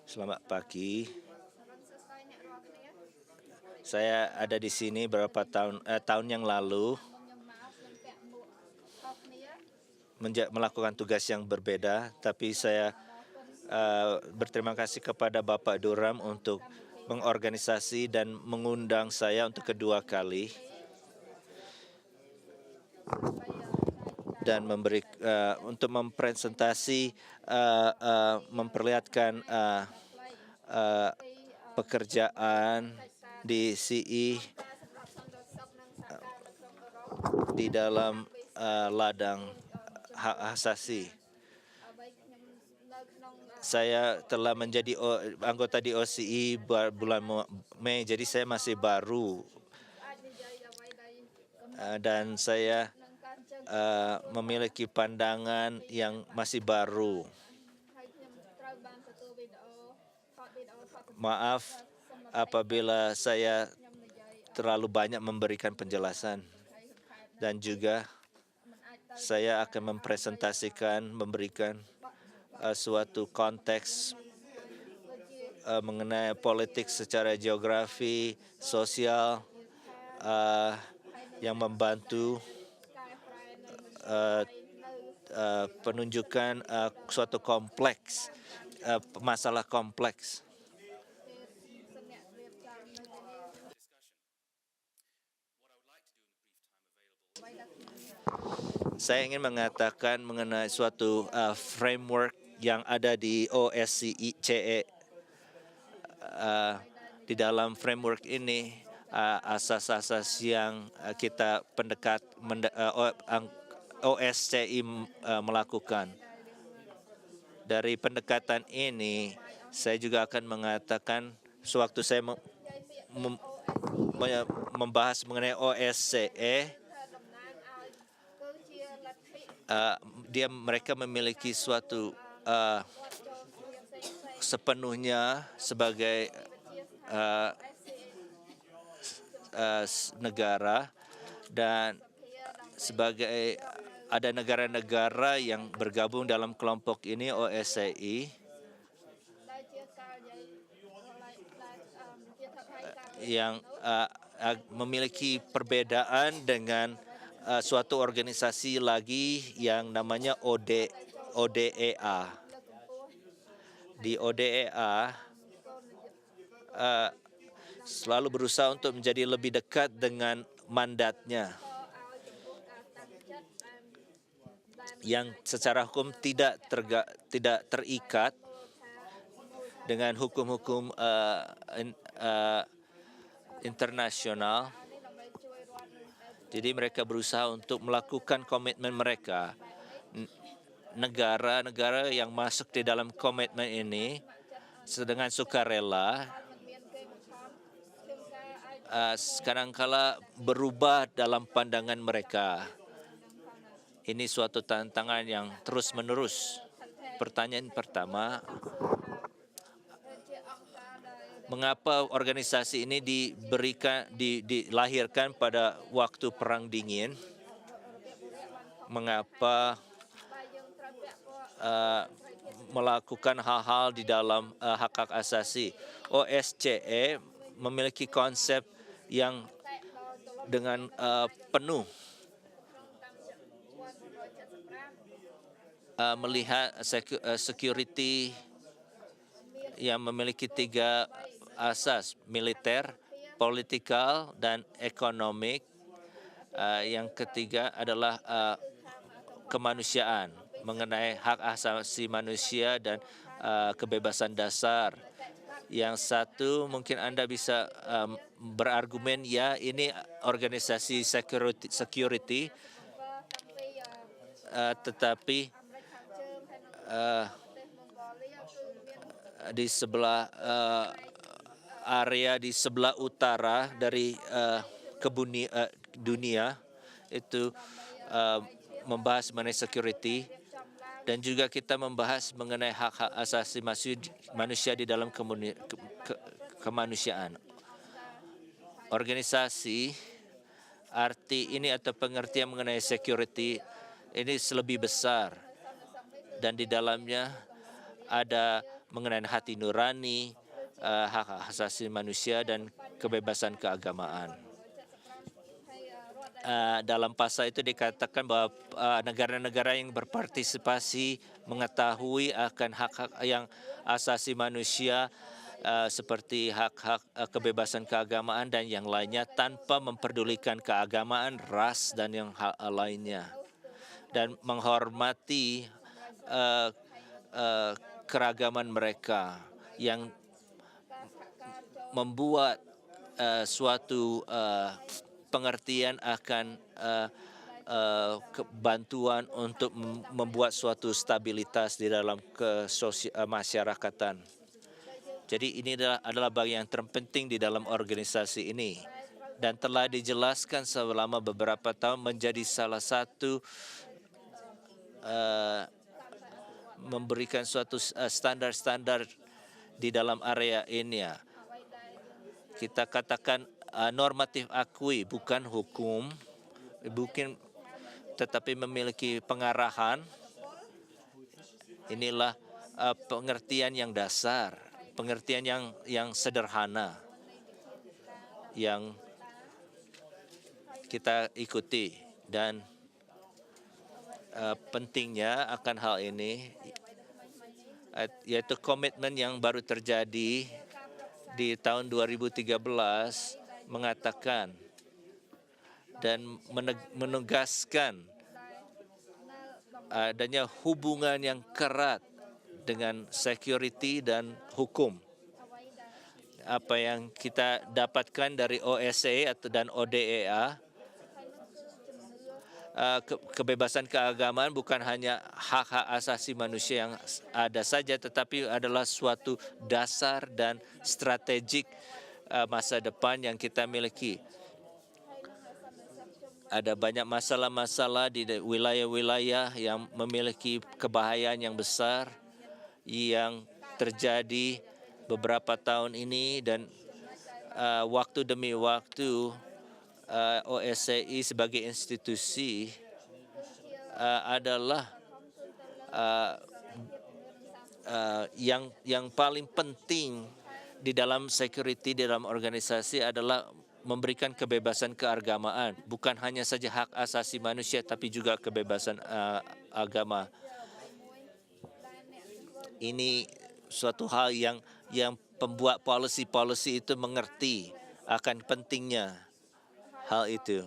Selamat pagi. Saya ada di sini beberapa tahun yang lalu melakukan tugas yang berbeda, tapi saya berterima kasih kepada Bapak Duram untuk mengorganisasi dan mengundang saya untuk kedua kali dan untuk mempresentasi memperlihatkan pekerjaan di CE di dalam ladang hak asasi. Saya telah menjadi anggota di OCE bulan Mei, jadi saya masih baru dan saya memiliki pandangan yang masih baru. Maaf apabila saya terlalu banyak memberikan penjelasan, dan juga saya akan memberikan suatu konteks mengenai politik secara geografi, sosial yang membantu penunjukan suatu masalah kompleks. Saya ingin mengatakan mengenai suatu framework yang ada di OSCE. Di dalam framework ini, asas-asas yang kita OSCE melakukan. Dari pendekatan ini, saya juga akan mengatakan sewaktu saya membahas mengenai OSCE, mereka memiliki suatu sepenuhnya sebagai negara, dan sebagai ada negara-negara yang bergabung dalam kelompok ini OSCE yang memiliki perbedaan dengan suatu organisasi lagi yang namanya ODEA. Di ODEA selalu berusaha untuk menjadi lebih dekat dengan mandatnya, yang secara hukum tidak terikat dengan hukum-hukum internasional. Jadi mereka berusaha untuk melakukan komitmen mereka. Negara-negara yang masuk di dalam komitmen ini dengan sukarela kadang-kala berubah dalam pandangan mereka. Ini suatu tantangan yang terus-menerus. Pertanyaan pertama, mengapa organisasi ini dilahirkan pada waktu Perang Dingin? Mengapa melakukan hal-hal di dalam hak-hak asasi? OSCE memiliki konsep yang dengan penuh melihat security yang memiliki 3 asas: militer, politikal, dan ekonomik. Yang ketiga adalah kemanusiaan, mengenai hak asasi manusia dan kebebasan dasar. Yang satu mungkin Anda bisa berargumen, ya ini organisasi security, tetapi di sebelah area di sebelah utara dari dunia itu membahas mengenai security, dan juga kita membahas mengenai hak-hak asasi manusia di dalam kemanusiaan. Organisasi, arti ini atau pengertian mengenai security ini lebih besar, dan di dalamnya ada mengenai hati nurani, hak asasi manusia dan kebebasan keagamaan. Dalam pasal itu dikatakan bahwa negara-negara yang berpartisipasi mengetahui akan hak-hak yang asasi manusia seperti hak-hak kebebasan keagamaan dan yang lainnya tanpa memperdulikan keagamaan, ras dan yang lainnya, dan menghormati keragaman mereka yang membuat suatu pengertian akan bantuan untuk membuat suatu stabilitas di dalam masyarakatan. Jadi ini adalah bagian yang terpenting di dalam organisasi ini dan telah dijelaskan selama beberapa tahun menjadi salah satu memberikan suatu standar-standar di dalam area ini. Kita katakan normatif akui, bukan hukum, tetapi memiliki pengarahan. Inilah pengertian yang dasar, pengertian yang sederhana yang kita ikuti, dan pentingnya akan hal ini yaitu komitmen yang baru terjadi di tahun 2013 mengatakan dan menegaskan adanya hubungan yang erat dengan security dan hukum. Apa yang kita dapatkan dari OSCE dan ODEA, kebebasan keagamaan bukan hanya hak-hak asasi manusia yang ada saja, tetapi adalah suatu dasar dan strategik masa depan yang kita miliki. Ada banyak masalah-masalah di wilayah-wilayah yang memiliki kebahayaan yang besar yang terjadi beberapa tahun ini, dan waktu demi waktu OSCE sebagai institusi adalah yang paling penting di dalam security di dalam organisasi adalah memberikan kebebasan keagamaan, bukan hanya saja hak asasi manusia tapi juga kebebasan agama. Ini suatu hal yang pembuat policy itu mengerti akan pentingnya hal itu.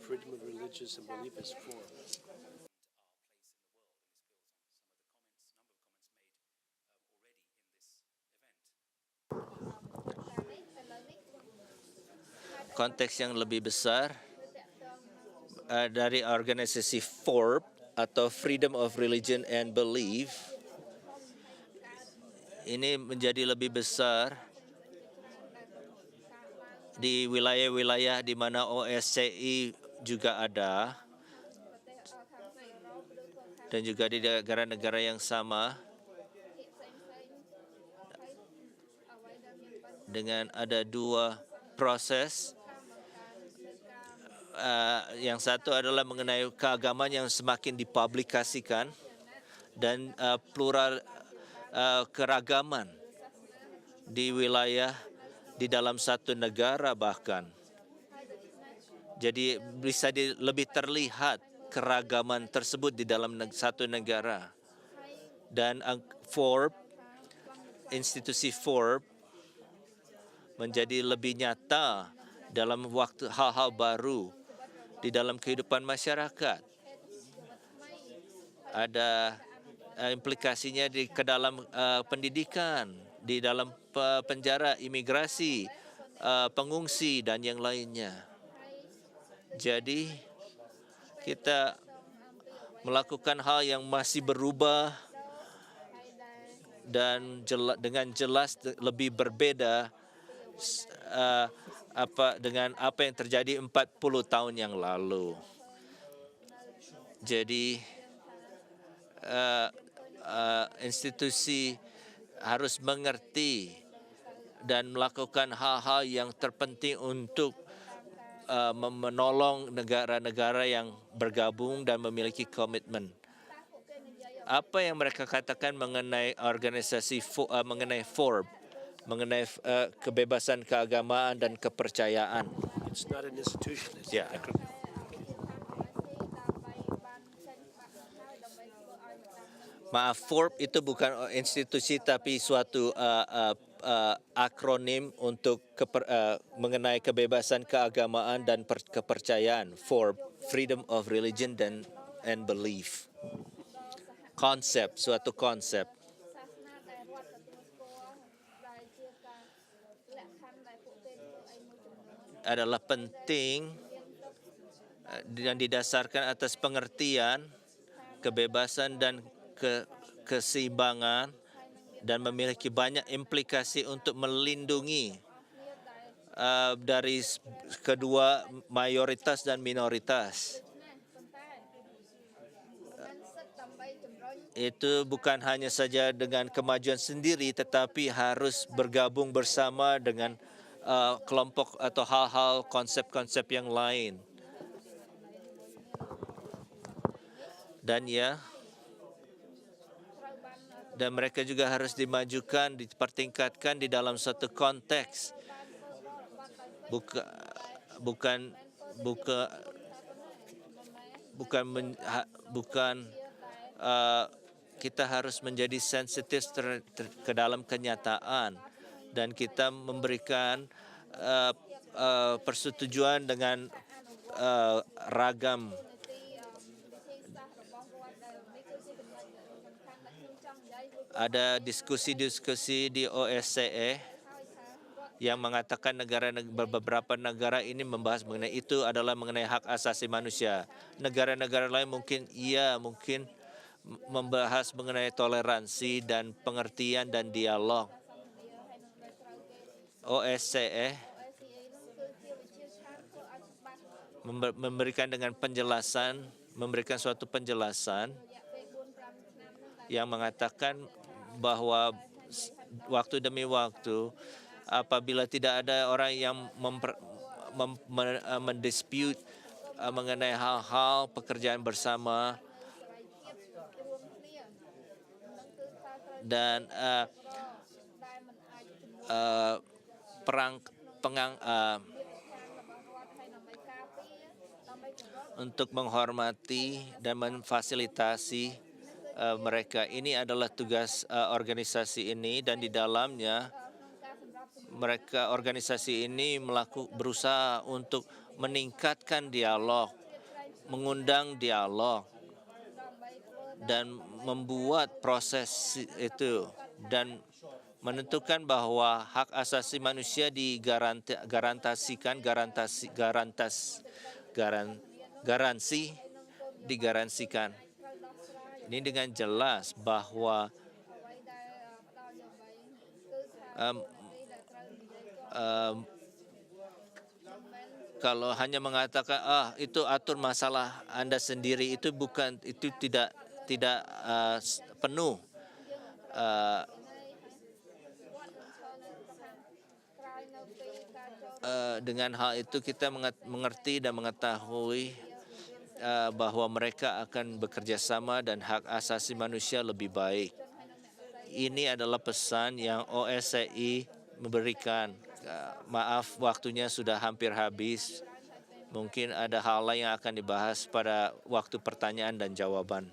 Freedom of religious and belief is for. Konteks yang lebih besar dari organisasi FORB atau Freedom of Religion and Belief ini menjadi lebih besar di wilayah-wilayah di mana OSCE juga ada dan juga di negara-negara yang sama, dengan ada dua proses. Yang satu adalah mengenai keagamaan yang semakin dipublikasikan dan plural keragaman di wilayah di dalam satu negara bahkan. Jadi bisa lebih terlihat keragaman tersebut di dalam satu negara. Dan institusi FORB menjadi lebih nyata dalam waktu hal-hal baru di dalam kehidupan masyarakat. Ada implikasinya ke dalam pendidikan, di dalam penjara, imigrasi, pengungsi, dan yang lainnya. Jadi kita melakukan hal yang masih berubah dan dengan jelas lebih berbeda dengan apa yang terjadi 40 tahun yang lalu. Jadi institusi harus mengerti dan melakukan hal-hal yang terpenting untuk menolong negara-negara yang bergabung dan memiliki komitmen. Apa yang mereka katakan mengenai organisasi mengenai Forbes, mengenai kebebasan keagamaan dan kepercayaan. It's not an institution, it's Yeah. an acronym. Maaf, Forbes itu bukan institusi tapi suatu akronim untuk mengenai kebebasan keagamaan dan kepercayaan. Forbes, Freedom of Religion and Belief. Konsep, suatu konsep. Adalah penting dan didasarkan atas pengertian, kebebasan dan keseimbangan dan memiliki banyak implikasi untuk melindungi dari kedua mayoritas dan minoritas. Itu bukan hanya saja dengan kemajuan sendiri, tetapi harus bergabung bersama dengan kelompok atau hal-hal konsep-konsep yang lain. Dan dan mereka juga harus dimajukan, dipertingkatkan di dalam satu konteks. Kita harus menjadi sensitif ke dalam kenyataan dan kita memberikan persetujuan dengan ragam. Ada diskusi-diskusi di OSCE yang mengatakan beberapa negara ini membahas mengenai itu adalah mengenai hak asasi manusia. Negara-negara lain mungkin membahas mengenai toleransi dan pengertian dan dialog. OSCE memberikan suatu penjelasan yang mengatakan bahwa waktu demi waktu apabila tidak ada orang yang mendispute mengenai hal-hal pekerjaan bersama dan untuk menghormati dan memfasilitasi mereka. Ini adalah tugas organisasi ini dan di dalamnya organisasi ini berusaha untuk meningkatkan dialog, mengundang dialog dan membuat proses itu dan menentukan bahwa hak asasi manusia digaransikan Ini dengan jelas bahwa kalau hanya mengatakan itu atur masalah Anda sendiri, itu tidak penuh. Dengan hal itu kita mengerti dan mengetahui bahwa mereka akan bekerja sama dan hak asasi manusia lebih baik. Ini adalah pesan yang OSCE memberikan. Maaf, waktunya sudah hampir habis. Mungkin ada hal lain yang akan dibahas pada waktu pertanyaan dan jawaban.